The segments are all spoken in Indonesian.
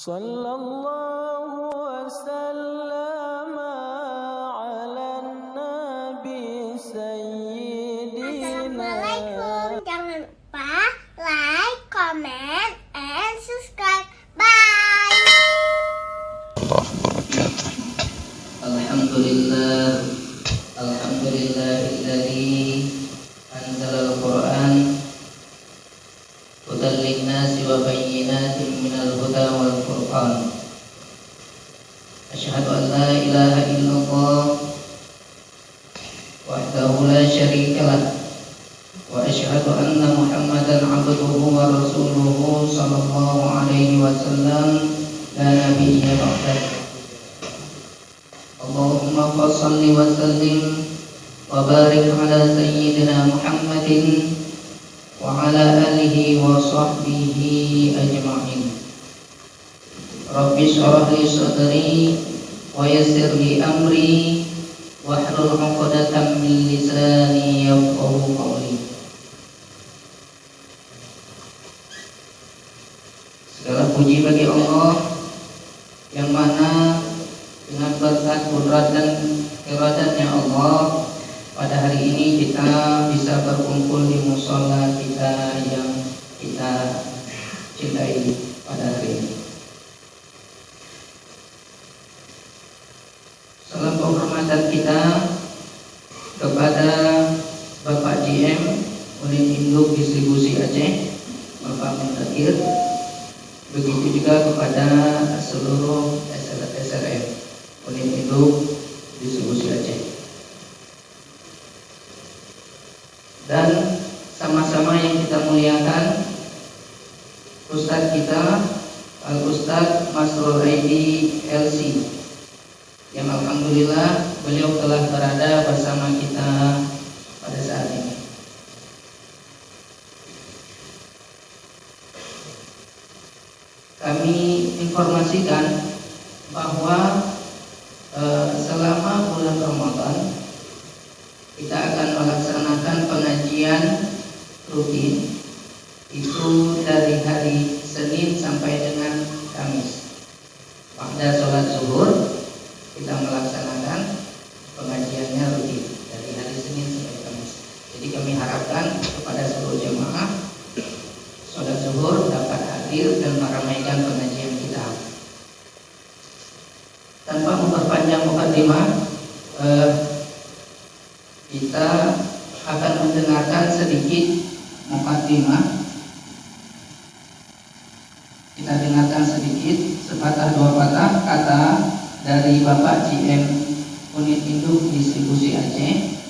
Sallallahu wasallam ala nabi sayyidina. Assalamualaikum. Jangan lupa like, comment, and subscribe. Bye. Allah barakatuh. Alhamdulillah, alhamdulillahilladzi anzalal Qur'an hudan linnasi wa bayyinatin minal huda wal furqan. Asyhadu an la ilaha illallah wahdahu la syarika lah wa asyhadu anna Muhammadan abduhu wa rasuluhu sallallahu alaihi wasallam la nabiyya ba'dahu. Allahumma fassalli wa sallim wa barik ala sayyidina Muhammadin wa ala alihi wa sahbihi ajma'in. Rabbi shrah li sadri wa yassir li amri wahlul 'uqdatam min lisani yafqahu qawli. Segala puji bagi Allah yang mana dengan berkat kudrat dan iradatnya Allah, pada hari ini kita bisa berkumpul di mushola kita yang kita cintai pada hari ini. Salam penghormatan kita kepada Bapak GM Unit Induk Distribusi Aceh, Bapak Mutakhir, begitu juga kepada seluruh SRM Unit Induk Distribusi Aceh. Dan sama-sama yang kita muliakan Ustadz kita Al-Ustadz Masrur Aidi LC, yang alhamdulillah beliau telah berada bersama kita pada saat ini. Kami informasikan bahwa selama bulan Ramadan kita akan melaksanakan pengajian rutin itu dari hari Senin sampai dengan Kamis. Pada sholat zuhur kita melaksanakan pengajiannya rutin dari hari Senin sampai Kamis. Jadi kami harapkan kepada seluruh jemaah sholat zuhur dapat hadir dan meramaikan pengajian kita. Tanpa memperpanjang mukadimah, kita akan mendengarkan sedikit mukadimah. Kita dengarkan sedikit sepatah dua patah kata dari Bapak GM Unit Induk Distribusi Aceh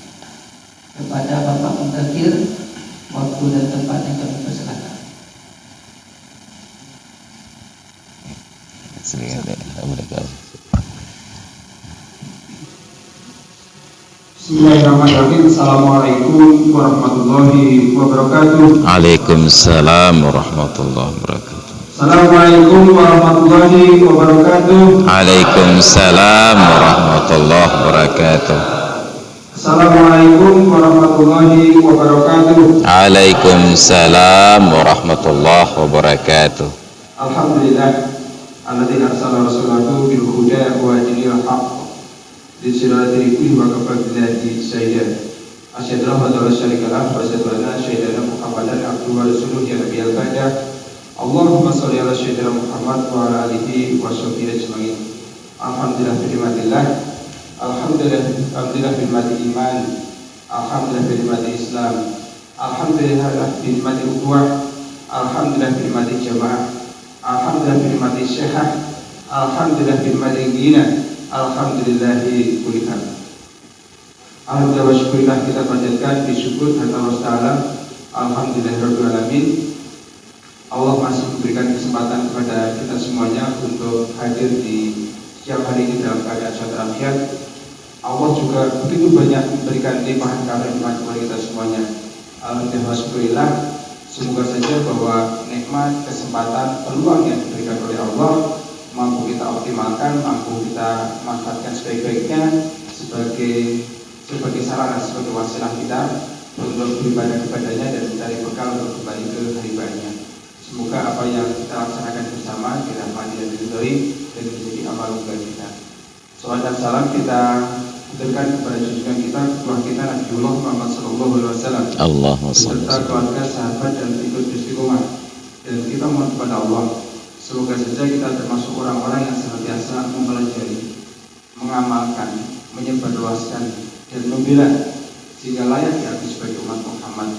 kepada Bapak Mutakhir. Waktu dan tempatnya kami persilakan. Bismillahirrahmanirrahim. Assalamualaikum warahmatullahi wabarakatuh. Waalaikumsalam warahmatullahi wabarakatuh. Assalamualaikum warahmatullahi wabarakatuh. Waalaikumsalam warahmatullahi wabarakatuh. Assalamualaikum warahmatullahi wabarakatuh. Waalaikumsalam warahmatullahi wabarakatuh. Alhamdulillah alladzi arsala rasulahu bil huda wa dinil haqq disirati kulli wa kafabillahi sayyidan. Asyhadu an la ilaha illallah wa asyhadu anna sayyidina Muhammadan abduhu wa rasuluhu ya nabiyal badah. Allahumma shalli ala sayyidina Muhammad wa ala alihi wa sahbihi ajmain. Alhamdulillah bi ni'matillah. Alhamdulillah bi ni'mati iman. Alhamdulillah bi ni'mati Islam. Alhamdulillah bi ni'mati ukhuwah. Alhamdulillah bi ni'mati jamaah. Alhamdulillah bi ni'mati syihah. Alhamdulillah bi ni'mati ghina. Alhamdulillahi kulihan. Alhamdulillah wa syukurillah, kita panjatkan disyukur kepada Allah Ta'ala. Alhamdulillahirabbil alamin. Allah masih memberikan kesempatan kepada kita semuanya untuk hadir di siang hari ini dalam keadaan sehat walafiat. Allah juga begitu banyak memberikan limpahan karunia kepada kita semuanya. Alhamdulillah wa syukurillah. Semoga saja bahwa nikmat, kesempatan, peluang yang diberikan oleh Allah mampu kita optimalkan, mampu kita manfaatkan sebaik-baiknya sebagai sarana, sebagai wasilah kita untuk beribadah kepadanya dan mencari bekal untuk kembali ke hari baiknya. Semoga apa yang kita laksanakan bersama dirahmati dan diridhoi dan menjadi amal ibadah kita. Salawat dan salam kita aturkan kepada junjungan kita, ketua kita Nabiullah Muhammad SAW, Allahumma shalli beserta keluarga, sahabat dan pengikut istiqomah. Dan kita mohon kepada Allah, semoga saja kita termasuk orang-orang yang senantiasa mempelajari, mengamalkan, menyebarluaskan dan membela sehingga layak diakui sebagai umat Muhammad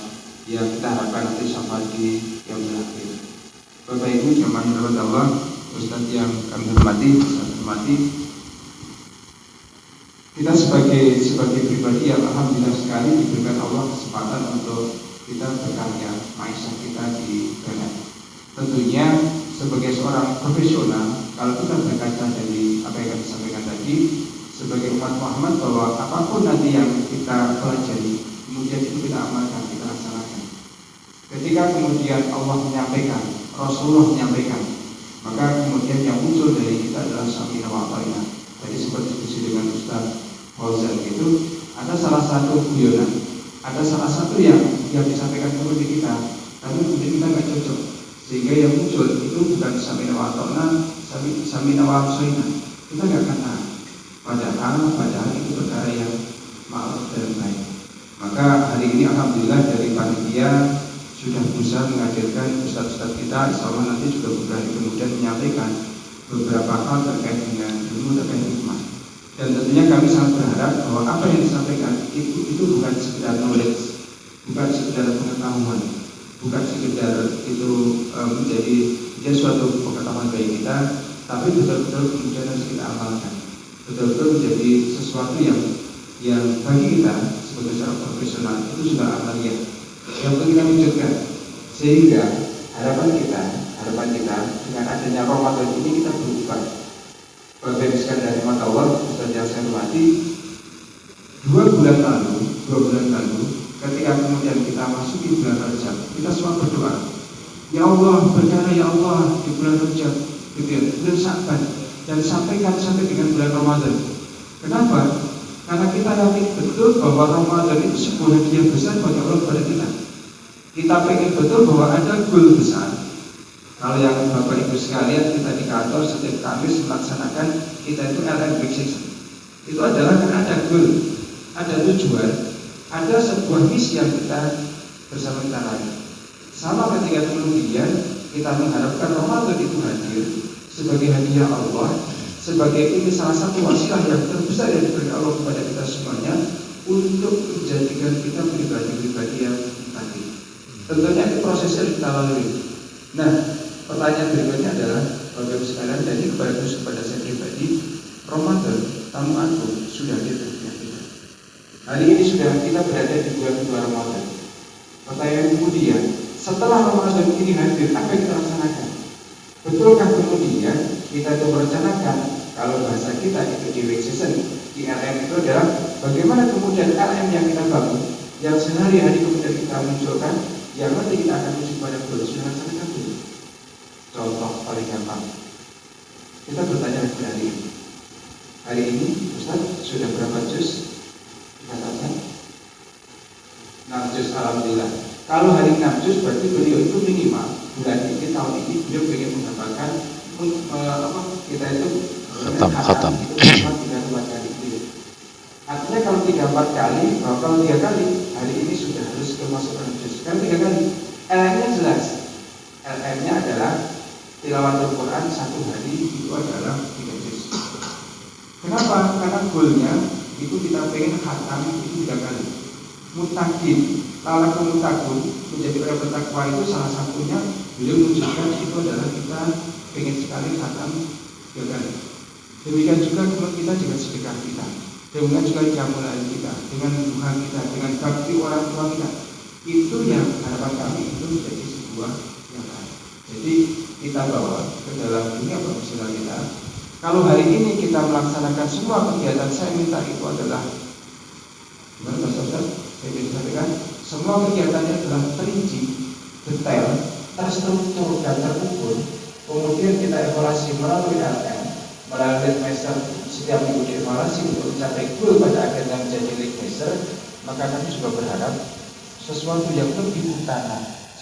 yang kita harapkan nanti syafaat di yaumil akhir. Bapak Ibu jamaah yang dirahmati Allah, Ustaz yang kami hormati, kita sebagai pribadi yang alhamdulillah sekali diberikan Allah kesempatan untuk kita berkarya maisha kita di internet. Tentunya sebagai seorang profesional, kalau kita berkaca dari apa yang kami sampaikan tadi, sebagai umat Muhammad, bahwa apapun nanti yang kita pelajari, kemudian itu kita amalkan, kita laksanakan. Ketika kemudian Allah menyampaikan, Rasulullah menyampaikan, maka kemudian yang muncul dari kita adalah samina wa ta'ina. Tadi sempat diskusi dengan Ustaz Fauzan itu, ada salah satu guyonan, ada salah satu yang disampaikan kepada kita, tapi kemudian kita nggak cocok, sehingga yang muncul itu bukan samina wa ta'ina, samina wa ta'ina. Kita nggak akan tahu. Padahal itu perkara yang ma'ruf dan baik. Maka hari ini alhamdulillah dari panitia sudah berusaha menghadirkan ustaz-ustaz kita, insyaallah nanti juga beberapa hari kemudian menyampaikan beberapa hal terkait dengan ilmu, terkait hikmah. Dan tentunya kami sangat berharap bahwa apa yang disampaikan itu bukan sekedar knowledge, bukan sekedar pengetahuan, bukan sekedar itu menjadi suatu pengetahuan bagi kita, tapi betul-betul kemudian harus kita amalkan, betul-betul menjadi sesuatu yang bagi kita sebagai seorang profesional itu sudah amaliyah yang perlu kita wujudkan, sehingga harapan kita dengan adanya Ramadan ini kita berubah. Bapak Ibu sekalian dari mata Allah, Ustaz yang saya hormati, 2 bulan lalu ketika kemudian kita masuki bulan Rajab, kita semua berdoa, ya Allah berdarah ya Allah di bulan Rajab, gitu ya, bulan Sya'ban, dan sampaikan sampai dengan bulan Ramadan. Kenapa? Karena kita yakin betul bahwa Ramadan itu sebuah hadiah besar bagi Allah kepada kita. Kita pengen betul bahwa ada goal besar. Kalau yang Bapak Ibu sekalian, kita di kantor setiap Kamis melaksanakan kita itu LM Week Season. Itu adalah karena ada goal, ada tujuan, ada sebuah misi yang kita bersama kita raih. Sama ketika kemudian kita mengharapkan Ramadan itu hadir sebagai hadiah Allah, sebagai ini salah satu wasilah yang terbesar yang diberikan Allah kepada kita semuanya untuk menjadikan kita pribadi-pribadi yang tadi. Tentunya ini prosesnya kita lalui. Nah, pertanyaan berikutnya adalah Bapak Ibu sekalian, jadi kepada saya pribadi, Ramadan tamu aku sudah hadir di dunia kita. Hari ini sudah kita berada di bulan kedua Ramadan. Pertanyaan kemudian, setelah Ramadan ini hadir, apa yang kita laksanakan? Betulkah kemudian kita itu merencanakan, kalau bahasa kita itu di week season, di LM itu adalah bagaimana kemudian LM yang kita bangun, yang sehari-hari kemudian kita munculkan, yang nanti kita akan menuju pada goal, sudah laksanakan dulu. Contoh paling gampang, kita bertanya lagi hari ini Ustaz sudah berapa juz? Katakan 6 juz, alhamdulillah. Kalau hari 6 juz berarti beliau itu minimal bulan ini, tahun ini beliau ingin mendapatkan kita itu khatam itu 3-4 kali itu. Artinya kalau 3-4 kali, kalau 3 kali, hari ini sudah harus kemasukan juz. Kan 3 kali. LM-nya jelas. LM-nya adalah tilawatul Quran 1 hari itu adalah 3 juz. Kenapa? Karena goalnya itu kita pengen khatam itu 3 kali. Mutakin, lalaku mutakun, menjadi orang bertakwa itu salah satunya beliau menunjukkan itu adalah kita pengen sekali khatam 3 kali. Demikian juga kita dengan sedekah kita, dengan juga jamulan kita, dengan duha kita, dengan bakti orang tua kita. Itu yang harapan kami itu menjadi sebuah yang lain. Jadi kita bawa ke dalam dunia profesional kita. Kalau hari ini kita melaksanakan semua kegiatan, saya minta itu adalah gimana Mas Ustaz? Saya ingin sampaikan semua kegiatannya adalah terinci, detail, terstruktur dan terukur. Kemudian kita evaluasi melalui LM, melalui master setiap minggu dievaluasi untuk mencapai goal pada akhirnya menjadi league master. Maka kami juga berharap sesuatu yang lebih utama,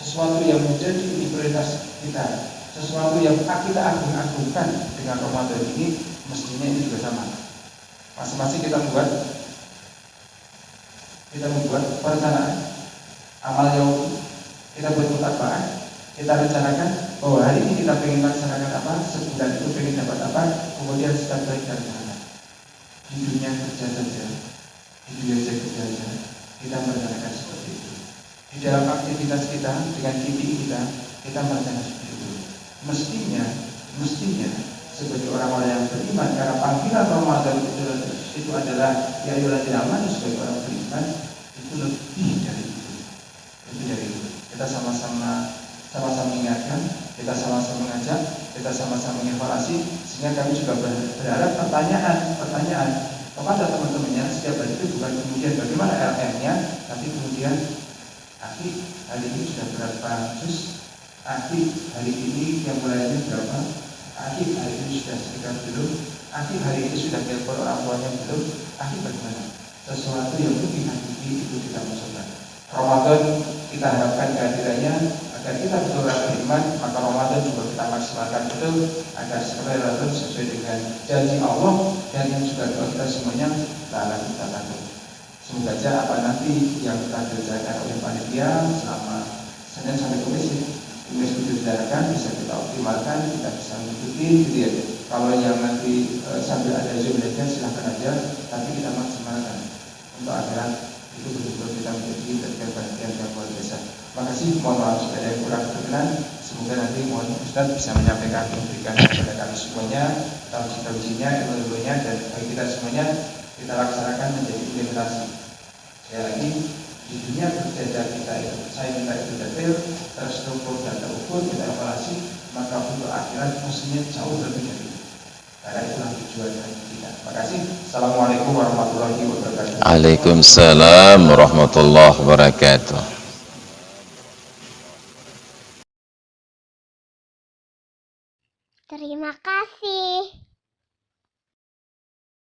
sesuatu yang menjadi prioritas kita, sesuatu yang kita agung-agungkan dengan Ramadan ini, mestinya ini juga sama. Masing-masing kita membuat perencanaan amal yang kita buat mutaba'ah, kita rencanakan bahwa hari ini kita pengen laksanakan apa, sebulan itu pengen dapat apa, kemudian setiap hari kita rencanakan. Di dunia kerja saja, di dunia kerja saja, kita merencanakan seperti itu. Di dalam aktivitas kita dengan KPI kita merencanakan seperti itu. Mestinya sebagai orang-orang yang beriman, karena panggilan Ramadan itu adalah ya ayyuhalladzina amanu, sebagai orang beriman itu lebih dari itu. Lebih dari itu. Kita sama-sama mengingatkan, kita sama-sama mengajak, kita sama-sama mengevaluasi, sehingga kami juga berharap pertanyaan kepada teman-temannya setiap hari itu bukan kemudian bagaimana LM-nya, tapi kemudian akhi hari ini sudah berapa juz, akhi hari ini yang mulainya berapa, akhi hari ini sudah sekitar belum, akhi hari ini sudah telepon orang tuanya belum, akhi bagaimana, sesuatu yang lebih hakiki itu kita masukkan. Ramadan kita harapkan kehadirannya agar kita betul beriman, maka Ramadan juga kita maksimalkan betul agar Ramadan sesuai dengan janji Allah dan yang juga doa kita semuanya lalu kita lakukan. Semoga saja apa nanti yang kita kerjakan oleh panitia selama Senin sampai Kamis itu dijalankan, bisa kita optimalkan, kita bisa mengikuti gitu ya. Kalau yang nanti sambil ada Zoom lainnya silahkan aja, tapi kita maksimalkan untuk agar itu betul-betul kita menjadi bagian perhatian yang luar biasa. Makasih, mohon maaf jika ada yang kurang berkenan. Semoga nanti mohon Ustaz bisa menyampaikan, memberikan kepada kami semuanya tausiah-tausiahnya, ilmu-ilmunya, dan bagi kita semuanya kita laksanakan menjadi implementasi. Sekali lagi, di dunia kerja kita itu, saya minta itu detail, terstruktur dan terukur, kita evaluasi, maka untuk akhirat mestinya jauh lebih dari itu. Karena itulah tujuan dari kita. Terima kasih. Assalamualaikum warahmatullahi wabarakatuh. Waalaikumsalam warahmatullahi wabarakatuh. Terima kasih.